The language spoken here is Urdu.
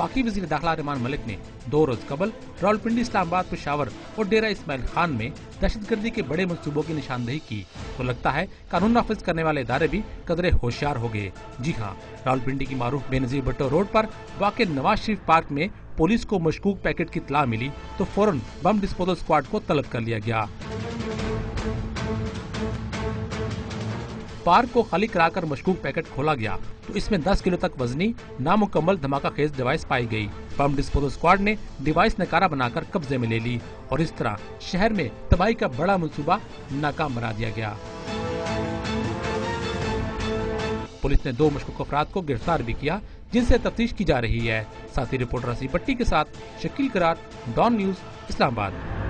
وفاقی وزیر داخلہ ارمان ملک نے 2 روز قبل راولپنڈی، اسلام آباد، پشاور اور ڈیرہ اسماعیل خان میں دہشت گردی کے بڑے منصوبوں کی نشاندہی کی تو لگتا ہے قانون نافذ کرنے والے ادارے بھی قدرے ہوشیار ہو گئے۔ جی ہاں، راولپنڈی کی معروف بے نظیر بھٹو روڈ پر واقع نواز شریف پارک میں پولیس کو مشکوک پیکٹ کی اطلاع ملی تو فوراً بم ڈسپوزل اسکواڈ کو طلب کر لیا گیا۔ پارک کو خالی کرا کر مشکوک پیکٹ کھولا گیا تو اس میں 10 کلو تک وزنی نامکمل دھماکہ خیز ڈیوائس پائی گئی۔ بم ڈسپوزل اسکواڈ نے ڈیوائس نکارہ بنا کر قبضے میں لے لی اور اس طرح شہر میں تباہی کا بڑا منصوبہ ناکام بنا دیا گیا۔ پولیس نے 2 مشکوک افراد کو گرفتار بھی کیا جن سے تفتیش کی جا رہی ہے۔ ساتھی رپورٹر رسی پٹی کے ساتھ شکیل قرار، ڈان نیوز، اسلام آباد۔